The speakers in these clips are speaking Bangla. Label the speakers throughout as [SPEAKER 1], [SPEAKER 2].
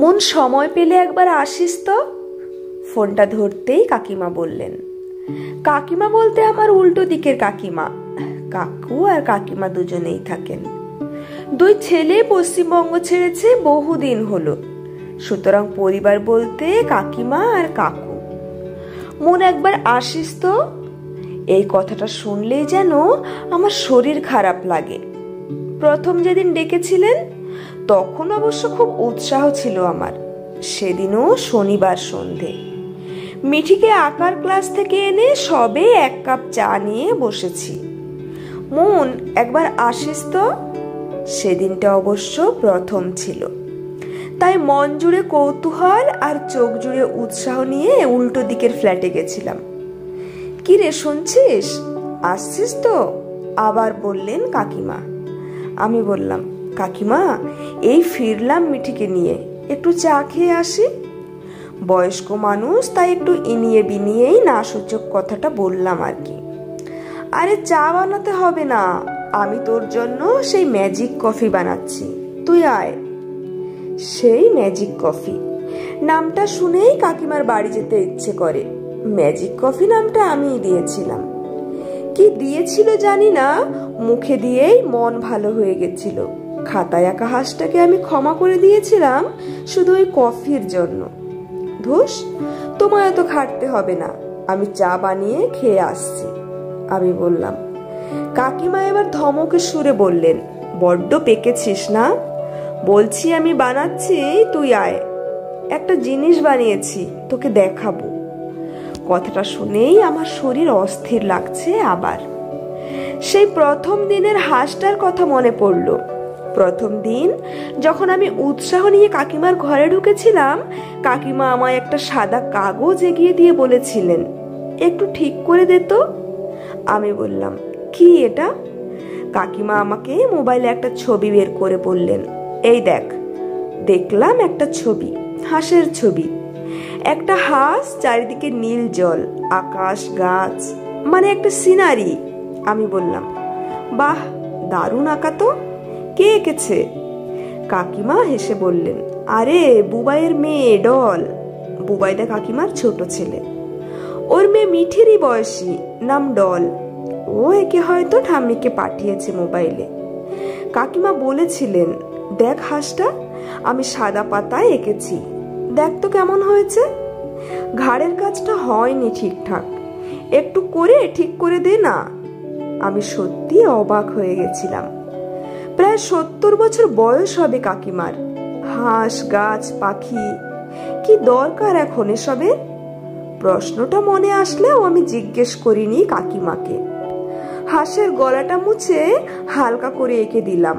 [SPEAKER 1] মন সময় পেলে একবার আসিস তো। ফোনটা ধরতেই কাকিমা বললেন। কাকিমা বলতে আমার উল্টো দিকের কাকিমা। কাকু আর কাকিমা দুজনেই থাকেন। দুই ছেলে পশ্চিমবঙ্গ ছেড়েছে বহুদিন হলো, সুতরাং পরিবার বলতে কাকিমা আর কাকু। মন একবার আসিস তো। এই কথাটা শুনলেই যেন আমার শরীর খারাপ লাগে। প্রথম যেদিন ডেকেছিলেন তখন অবশ্য খুব উৎসাহ ছিল আমার। সেদিনও শনিবার সন্ধে। মিঠিকে আঁকার ক্লাস থেকে এনে সবে এক কাপ চা নিয়ে বসেছি। মন একবার আসিস তো। সেদিনটা অবশ্য প্রথম ছিল, তাই মন জুড়ে কৌতূহল আর চোখ জুড়ে উৎসাহ নিয়ে উল্টো দিকের ফ্ল্যাটে গেছিলাম। কি রে, শুনছিস? আসছিস তো? আবার বললেন কাকিমা। আমি বললাম, কাকিমা এই ফিরলাম মিঠিকে নিয়ে, একটু চা খেয়ে আসি। বয়স্ক মানুষ, তাই একটু ইনিয়ে বিনিয়েই না সূচক কথাটা বললাম আর কি। আরে চা বানাতে হবে না, আমি তোর জন্য সেই ম্যাজিক কফি বানাচ্ছি, তুই আয়। সেই ম্যাজিক কফি নামটা শুনেই কাকিমার বাড়ি যেতে ইচ্ছে করে। ম্যাজিক কফি নামটা আমিই দিয়েছিলাম। কি দিয়েছিল জানি না, মুখে দিয়েই মন ভালো হয়ে গেছিল। খাতায় আঁকা হাঁসটাকে আমি ক্ষমা করে দিয়েছিলাম শুধু ওই কফির জন্য। ধুস, তোমায় তো খাটতে হবে না, আমি চা বানিয়ে খেয়ে আসছি। আমি বললাম। কাকিমা এবার ধমকে সুরে বললেন, বড্ড পেকেছিস না? বলছি আমি বানাচ্ছি, তুই আয়। একটা জিনিস বানিয়েছি, তোকে দেখাবো। কথাটা শুনেই আমার শরীর অস্থির লাগছে আবার। সেই প্রথম দিনের হাঁসটার কথা মনে পড়ল। প্রথম দিন যখন আমি উৎসাহ নিয়ে কাকিমার ঘরে ঢুকেছিলাম, কাকিমা আমায় একটা সাদা কাগজ এগিয়ে দিয়ে বলেছিলেন, একটু ঠিক করে দে তো। আমি বললাম, কি এটা? কাকিমা আমাকে মোবাইলে একটা ছবি বের করে বললেন, এই দেখ। দেখলাম একটা ছবি, হাঁসের ছবি। একটা হাঁস, চারিদিকে নীল জল, আকাশ, গাছ, মানে একটা সিনারি। আমি বললাম, বাহ, দারুণ আঁকা তো, কে এঁকেছে? কাকিমা হেসে বললেন, আরে বুবাইয়ের মেয়ে ডল। বুবাইদা কাকিমার ছোট ছেলে। ওর মেয়ে মিঠিরই বয়সী, নাম ডল। ও একে হয়তো ঠাম্মিকে পাঠিয়েছে মোবাইলে। কাকিমা বলেছিলেন, দেখ হাঁসটা আমি সাদা পাতায় এঁকেছি, দেখ তো কেমন হয়েছে। ঘাড়ের কাজটা হয়নি ঠিকঠাক, একটু করে ঠিক করে দে না। আমি সত্যি অবাক হয়ে গেছিলাম। প্রায় 70 বছর বয়স হবে কাকিমার। হাঁস, গাছ, পাখি, কি দরকার এখন এসবের? প্রশ্নটা মনে আসলেও আমি জিজ্ঞেস করিনি কাকিমাকে। হাঁসের গলাটা মুছে হালকা করে এঁকে দিলাম।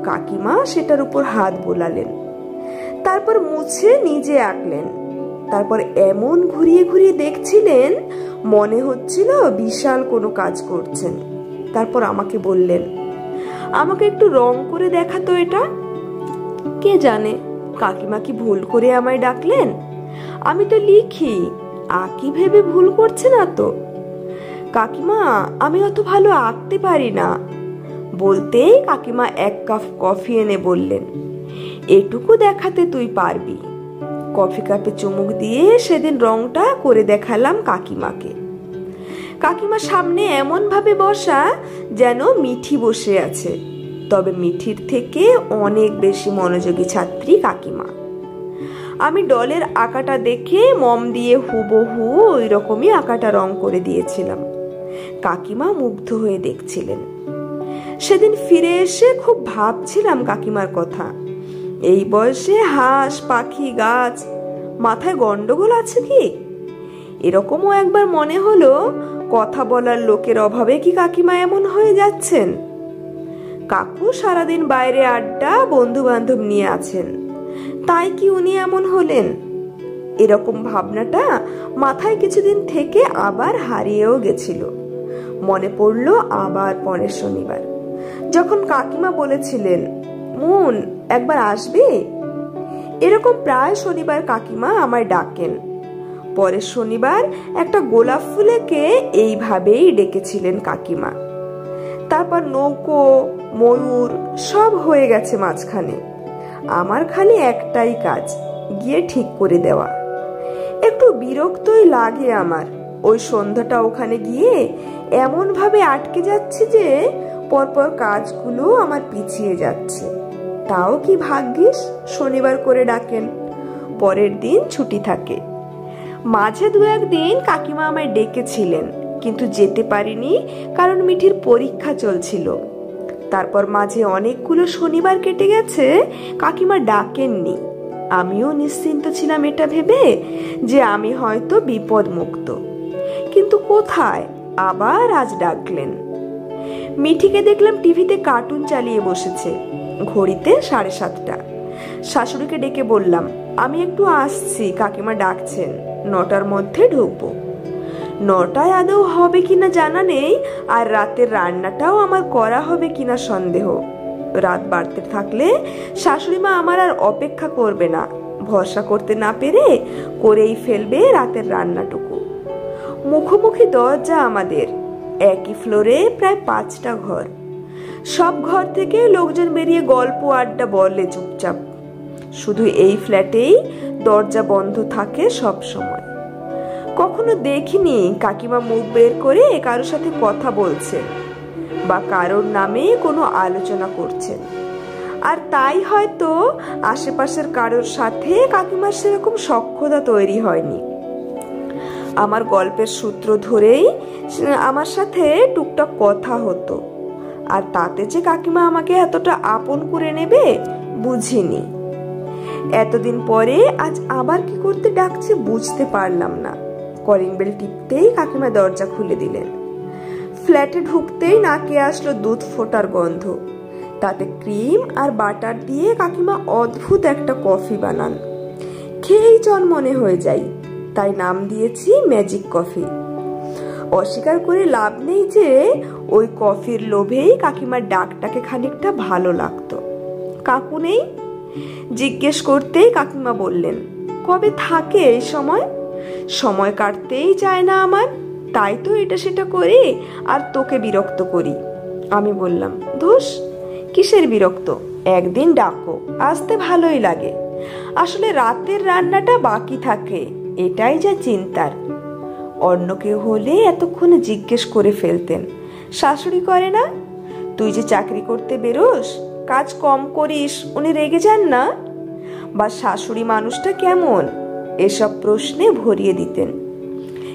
[SPEAKER 1] কাকিমা সেটার উপর হাত বোলালেন, তারপর মুছে নিজে আঁকলেন। তারপর এমন ঘুরিয়ে ঘুরিয়ে দেখছিলেন, মনে হচ্ছিল বিশাল কোনো কাজ করছেন। তারপর আমাকে বললেন, আমাকে একটু রং করে দেখাতো এটা। কে জানে কাকিমা কি ভুল করে আমায় ডাকলেন? আমি তো লিখি, আঁকি ভেবে ভুল করছে না তো? কাকিমা আমি অত ভালো আঁকতে পারি না। বলতেই কাকিমা এক কাপ কফি এনে বললেন, এটুকু দেখাতে তুই পারবি। কফি কাপে চুমুক দিয়ে সেদিন রংটা করে দেখালাম কাকিমাকে। কাকিমা সামনে এমন ভাবে বসা যেন মিঠি বসে আছে, তবে মিঠির থেকে অনেক বেশি মনোযোগী ছাত্রী কাকিমা। আমি ডলের আঁকাটা দেখে মম দিয়ে হুবহু ওই রকমই আঁকাটা রং করে দিয়েছিলাম। কাকিমা মুগ্ধ হয়ে দেখছিলেন। সেদিন ফিরে এসে খুব ভাবছিলাম কাকিমার কথা। এই বয়সে হাঁস, পাখি, গাছ, মাথায় গন্ডগোল আছে কি? এরকমও একবার মনে হলো, কথা বলার লোকের অভাবে কি কাকিমা এমন হয়ে যাচ্ছেন? কাকু সারাদিন বাইরে আড্ডা, বন্ধু বান্ধব নিয়ে আছেন, তাই কি উনি এমন হলেন? এরকম ভাবনাটা মাথায় কিছুদিন থেকে আবার হারিয়েও গেছিল। মনে পড়ল আবার পরের শনিবার, যখন কাকিমা বলেছিলেন, মন একবার আসবে। এরকম প্রায় শনিবার কাকিমা আমায় ডাকেন। পরের শনিবার একটা গোলাপ ফুলেকে এইভাবেই ডেকেছিলেন কাকিমা। তারপর নৌকো, ময়ূর সব হয়ে গেছে মাঝখানে। আমার খালি একটাই কাজ, গিয়ে ঠিক করে দেওয়া। একটু বিরক্তই লাগে আমার ওই সন্ধ্যাটা ওখানে গিয়ে এমন ভাবে আটকে যাচ্ছে যে পরপর কাজগুলো আমার পিছিয়ে যাচ্ছে। তাও কি ভাগ্যিস শনিবার করে ডাকেন, পরের দিন ছুটি থাকে। মাঝে দু একদিন কাকিমা আমায় ডেকেছিলেন, কিন্তু যেতে পারিনি কারণ মিঠির পরীক্ষা চলছিল। তারপর মাঝে অনেকগুলো শনিবার কেটে গেছে কাকিমা ডাকেননি। আমিও নিশ্চিন্ত ছিলাম এটা ভেবে যে আমি হয়তো বিপদ মুক্ত, কিন্তু কোথায়, আবার আজ ডাকলেন। মিঠিকে দেখলাম টিভিতে কার্টুন চালিয়ে বসেছে, ঘড়িতে 7:30। শাশুড়িকে ডেকে বললাম, আমি একটু আসছি, কাকিমা ডাকছেন, 9টার মধ্যে ঢুকবো। 9টায় আদৌ হবে কিনা জানা নেই, আর রাতের রান্নাটাও আমার করা হবে কিনা সন্দেহ। রাত বাড়তে থাকলে শাশুড়ি মা আমার আর অপেক্ষা করবে না, ভরসা করতে না পেরে করেই ফেলবে রাতের রান্নাটুকু। মুখোমুখি দরজা আমাদের, একই ফ্লোরে প্রায় 5টা ঘর। সব ঘর থেকে লোকজন বেরিয়ে গল্প আড্ডা বলে চুপচাপ। শুধু এই ফ্ল্যাটেই দরজা বন্ধ থাকে সব সময়। কখনো দেখিনি কাকিমা মুখ বের করে কারোর সাথে কথা বলছেন বা কারোর নামে কোনো আলোচনা করছেন। আর তাই হয়তো আশেপাশের কারোর সাথে কাকিমার সেরকম সখ্যতা তৈরি হয়নি। আমার গল্পের সূত্র ধরেই আমার সাথে টুকটাক কথা হতো, আর তাতে যে কাকিমা আমাকে এতটা আপন করে নেবে বুঝিনি। এতদিন পরে আজ আবার কি করতে ডাকছে বুঝতে পারলাম না। কলিং বেল টিপতেই কাকিমা দরজা খুলে দিলেন। ফ্ল্যাটে ঢুকতেই নাকে আসলো দুধ ফোটার গন্ধ। তাতে ক্রিম আর বাটার দিয়ে কাকিমা অদ্ভুত একটা কফি বানান, খেয়েই চনমনে হয়ে যাই, তাই নাম দিয়েছি ম্যাজিক কফি। অস্বীকার করে লাভ নেই যে ওই কফির লোভেই কাকিমার ডাকটাকে খানিকটা ভালো লাগতো। কাকু নেই? জিজ্ঞেস করতেই কাকিমা বললেন, কবে থাকে এই সময়? সময় কাটতেই চায় না আমার, তাই তো এটা সেটা করি আর তোকে বিরক্ত করি। আমি বললাম, ধুস, কিসের বিরক্ত, একদিন ডাকো, আসতে ভালোই লাগে। আসলে রাতের রান্নাটা বাকি থাকে, এটাই যা চিন্তার। অন্য কেউ হলে এতক্ষণে জিজ্ঞেস করে ফেলতেন, শাশুড়ি করে না? তুই যে চাকরি করতে বেরোস, কাজ কম করিস, উনি রেগে যান না? বা শাশুড়ি মানুষটা কেমন, এসব প্রশ্নে ভরিয়ে দিতেন।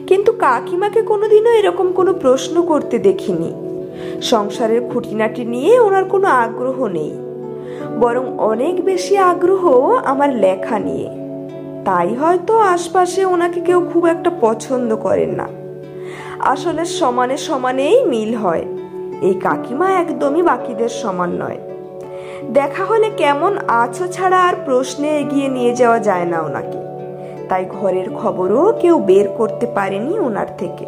[SPEAKER 1] কিন্তু কাকিমাকে কোনোদিনও এরকম কোনো প্রশ্ন করতে দেখিনি। সংসারের খুঁটিনাটি নিয়ে ওনার কোনো আগ্রহ নেই, বরং অনেক বেশি আগ্রহ আমার লেখা নিয়ে। তাই হয়তো আশপাশে ওনাকে কেউ খুব একটা পছন্দ করেন না। আসলে সমানে সমানেই মিল হয়। এই কাকিমা একদমই বাকিদের সমান নয়। দেখা হলে কেমন আছো ছাড়া আর প্রশ্নে এগিয়ে নিয়ে যাওয়া যায় না ওনাকে। তাই ঘরের খবরও কেউ বের করতে পারেনি ওনার থেকে।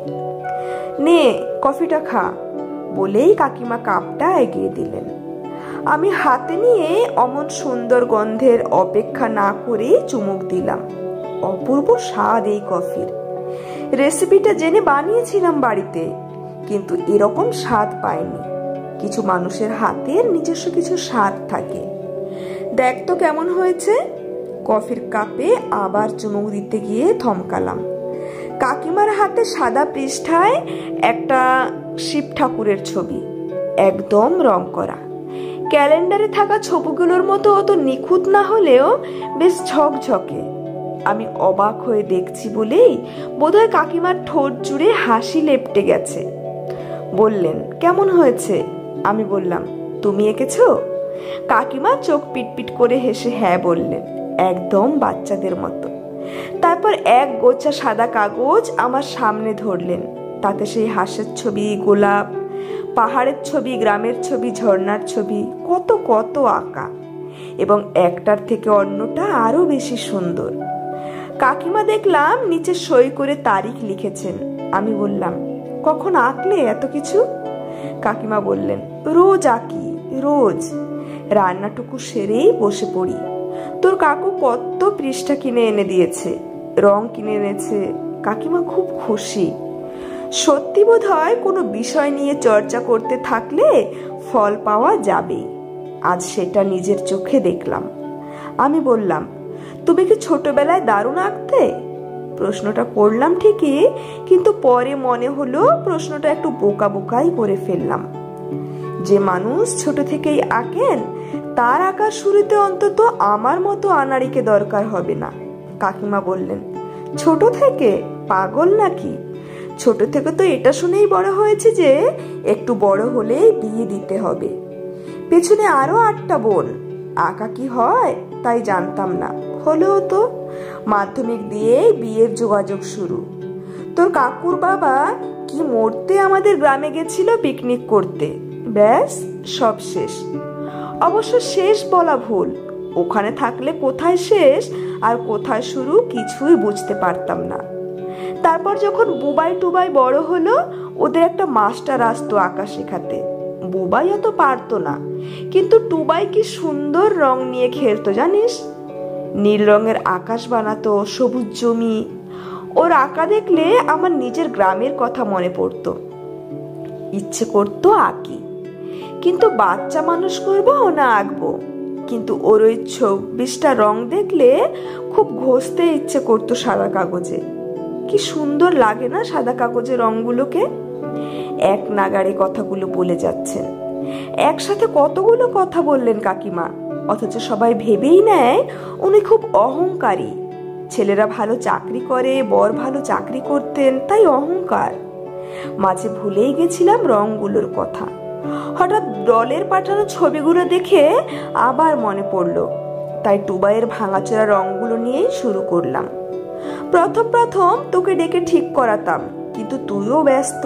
[SPEAKER 1] নে কফিটা খা, বলেই কাকিমা কাপটা এগিয়ে দিলেন। আমি হাতে নিয়ে অমন সুন্দর গন্ধের অপেক্ষা না করেই চুমুক দিলাম। অপূর্ব স্বাদ এই কফির। রেসিপিটা জেনে বানিয়েছিলাম বাড়িতে, কিন্তু এরকম স্বাদ পাইনি। কিছু মানুষের হাতের নিজস্ব কিছু স্বাদ থাকে। দেখ তো কেমন হয়েছে। কফির কাপে আবার চুমুক দিতে গিয়ে থমকালাম। কাকিমার হাতে সাদা পৃষ্ঠায় একটা শিব ঠাকুরের ছবি, একদম রং করা। ক্যালেন্ডারে থাকা ছবিগুলোর মতো অত নিখুঁত না হলেও বেশ ঝকঝকে। আমি অবাক হয়ে দেখছি বলেই বোধহয় কাকিমার ঠোঁট জুড়ে হাসি লেপটে গেছে। বললেন, কেমন হয়েছে? আমি বললাম, তুমি এঁকেছো? কাকিমা চোখ পিটপিট করে হেসে হ্যাঁ বললেন, একদম বাচ্চাদের মতো। তারপর এক গোছা সাদা কাগজ আমার সামনে ধরলেন। তাতে সেই হাঁসের ছবি, গোলাপ, পাহাড়ের ছবি, গ্রামের ছবি, ঝর্ণার ছবি, কত কত আঁকা, এবং একটার থেকে অন্যটা আরো বেশি সুন্দর। কাকিমা দেখলাম নিচে সই করে তারিখ লিখেছেন। আমি বললাম, কখন আঁকলে এত কিছু? কাকিমা বললেন, রোজ আঁকি, রোজ। রান্নাটুকু সেরেই বসে পড়ি। তোর কাকু কত পৃষ্ঠা কিনে এনে দিয়েছে, রং কিনে এনেছে। কাকিমা খুব খুশি। সত্যি বোধ হয় কোনো বিষয় নিয়ে চর্চা করতে থাকলে ফল পাওয়া যাবে। আজ সেটা নিজের চোখে দেখলাম। আমি বললাম, তুমি কি ছোটবেলায় দারুণ আঁকতে? প্রশ্নটা করলাম ঠিকই, কিন্তু পরে মনে হলো প্রশ্নটা একটু বোকা বোকাই করে ফেললাম। যে মানুষ ছোট থেকেই আঁকেন তার আঁকার শুরুতে অন্তত আমার মতো আনাড়িকে দরকার হবে না। কাকিমা বললেন, ছোট থেকে? পাগল নাকি? ছোট থেকে তো এটা শুনেই বড় হয়েছে যে একটু বড় হলেই বিয়ে দিতে হবে। পেছনে আরো 8টা বোন, আঁকা কি হয় তাই জানতাম না, হলেও তো মাধ্যমিক দিয়ে বিয়ের যোগাযোগ শুরু। তোর কাকুর বাবা কি মরতে আমাদের গ্রামে গেছিল পিকনিক করতে, ব্যাস সব শেষ। অবশ্য শেষ বলা ভুল, ওখানে থাকলে কোথায় শেষ আর কোথায় শুরু কিছুই বুঝতে পারতাম না। তারপর যখন বুবাই টুবাই বড় হলো, ওদের একটা মাস্টার আসতো আঁকা শেখাতে। বুবাই অত পারতো না, কিন্তু টুবাই কি সুন্দর রং নিয়ে খেলতো জানিস। নীল রঙের আকাশ বানাতো, সবুজ জমি। ওর আঁকা দেখলে আমার নিজের গ্রামের কথা মনে পড়তো, ইচ্ছে করতো আঁকি। কিন্তু বাচ্চা মানুষ করবো না আঁকবো, কিন্তু ওর ওই 26টা রং দেখলে খুব ঘষতে ইচ্ছে করতো সাদা কাগজে। কি সুন্দর লাগে না সাদা কাগজে রংগুলোকে। এক নাগাড়ে কথাগুলো বলে যাচ্ছেন। একসাথে কতগুলো কথা বললেন কাকিমা, অথচ সবাই ভেবেই নেয় উনি খুব অহংকারী। ছেলেরা ভালো চাকরি করে, বর ভালো চাকরি করতেন, তাই অহংকার। মাঝে ভুলেই গেছিলাম রংগুলোর কথা। হঠাৎ দলের পাঠানো ছবিগুলো দেখে আবার মনে পড়লো, তাই টুবাইয়ের ভাঙাচোরা রংগুলো নিয়েই শুরু করলাম। প্রথম তোকে ডেকে ঠিক করাতাম, কিন্তু তুইও ব্যস্ত,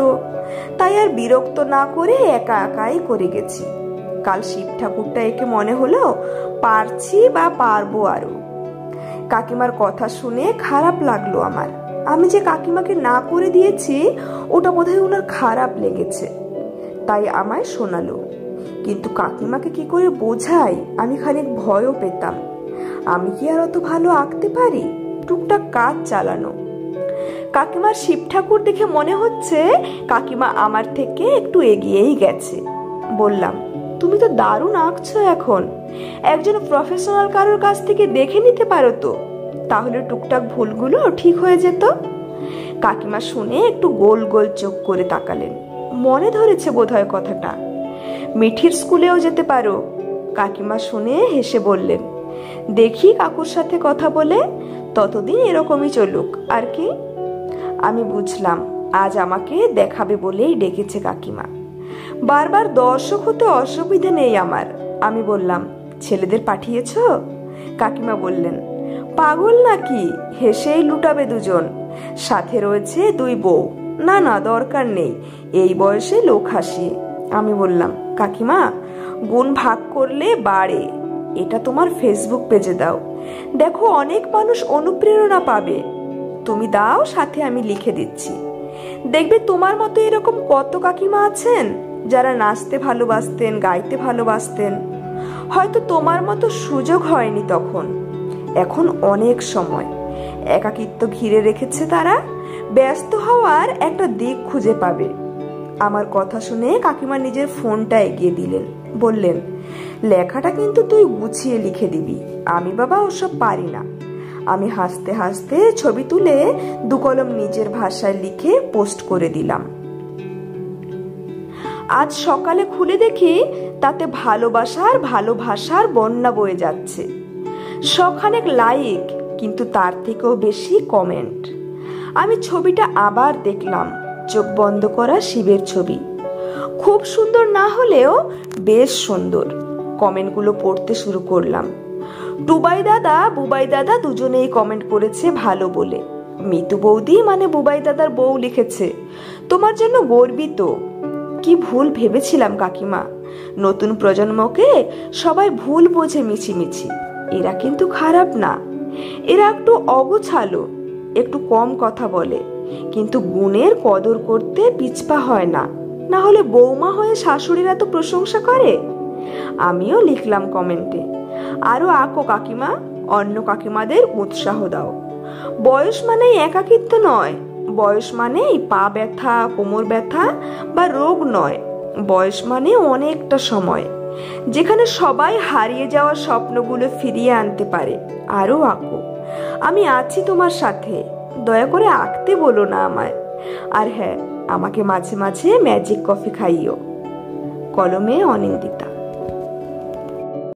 [SPEAKER 1] তাই আর বিরক্ত না করে একা একাই করে গেছি। কাল শিব ঠাকুরটা একে মনে হলো পারছি বা পারবো আরো। কাকিমার কথা শুনে খারাপ লাগলো আমার। আমি যে কাকিমাকে না করে দিয়েছি ওটা বোধহয় ওনার খারাপ লেগেছে, তাই আমায় শোনালো। কিন্তু কাকিমাকে কি করে বোঝাই, আমি খানিক ভয়ও পেতাম। আমি কি আর অত ভালো আঁকতে পারি? টুকটাক কাজ চালানো। কাকিমার শিব ঠাকুর দেখে মনে হচ্ছে কাকিমা আমার থেকে একটু এগিয়েই গেছে। বললাম, তুমি তো দারুণ আঁকছো এখন, একজন প্রফেশনাল কারোর কাছ থেকে দেখে নিতে পারো তো, তাহলে টুকটাক ভুলগুলো ঠিক হয়ে যেত। কাকিমা শুনে একটু গোল গোল চোখ করে তাকালেন, মনে ধরেছে বোধহয় কথাটা। মিঠির স্কুলেও যেতে পারো। কাকিমা শুনে হেসে বললেন, দেখি কাকুর সাথে কথা বলে, ততদিন এরকমই চলুক আর কি। আমি বুঝলাম আজ আমাকে দেখাবে বলেই ডেকেছে কাকিমা। বারবার দর্শক হতে অসুবিধা নেই আমার। আমি বললাম, ছেলেদের পাঠিয়েছ? কাকিমা বললেন, পাগল নাকি, হেসেই লুটাবে দুজন, সাথে রয়েছে 2 বউ। না না, দরকার নেই, এই বয়সে লোক হাসি। আমি বললাম, কাকিমা গুণ ভাগ করলে বাড়ে, এটা তোমার ফেসবুক পেজে দাও, দেখো অনেক মানুষ অনুপ্রেরণা পাবে। তুমি দাও, সাথে আমি লিখে দিচ্ছি। দেখবে তোমার মতো এরকম কত কাকিমা আছেন যারা নাচতে ভালোবাসতেন, গাইতে ভালোবাসতেন। হয়তো তোমার মতো সুযোগ হয়নি তখন, এখন অনেক সময় একাকিত্ব ঘিরে রেখেছে তারা, ব্যস্ত হওয়ার একটা দিক খুঁজে পাবে। আমার কথা শুনে কাকিমা নিজের ফোনটা এগিয়ে দিলেন, বললেন, লেখাটা কিন্তু তুই গুছিয়ে লিখে দিবি, আমি বাবা ওসব পারি না। আমি হাসতে হাসতে ছবি তুলে 2 কলম নিজের ভাষায় লিখে পোস্ট করে দিলাম। আজ সকালে খুলে দেখি তাতে ভালোবাসার ভালোবাসার বন্যা বয়ে যাচ্ছে। শখানেক লাইক, কিন্তু তার থেকেও বেশি কমেন্ট। আমি ছবিটা আবার দেখলাম, চোখ বন্ধ করা শিবের ছবি। খুব সুন্দর না হলেও বেশ সুন্দর। কমেন্টগুলো পড়তে শুরু করলাম। টুবাই দাদা, বুবাই দাদা দুজনেই কমেন্ট করেছে ভালো বলে। মিতু বৌদি মানে বুবাই দাদার বউ লিখেছে, তোমার জন্য গর্বিত। কি ভুল ভেবেছিলাম কাকিমা, নতুন প্রজন্মকে সবাই ভুল বোঝে মিছিমিছি। এরা কিন্তু খারাপ না, এরা একটু অগোছালো, একটু কম কথা বলে, কিন্তু গুণের কদর করতে পিছপা হয় না। না হলে বৌমা হয়ে শাশুড়িরা তো প্রশংসা করে। আমিও লিখলাম কমেন্টে, আরো আঁকো কাকিমা, অন্য কাকিমাদের উৎসাহ দাও। বয়স মানেই একাকিত্ব নয়, বয়স মানেই পা ব্যথা, কোমর ব্যথা বা রোগ নয়। বয়স মানে অনেকটা সময়, যেখানে সবাই হারিয়ে যাওয়া স্বপ্নগুলো ফিরিয়ে আনতে পারে। আরো আঁকো। আমি আছি তোমার সাথে, দয়া করে আঁকতে বলো না আমায়। আর হ্যাঁ, আমাকে মাঝে মাঝে ম্যাজিক কফি খাইও। কলমে অনিন্দিতা।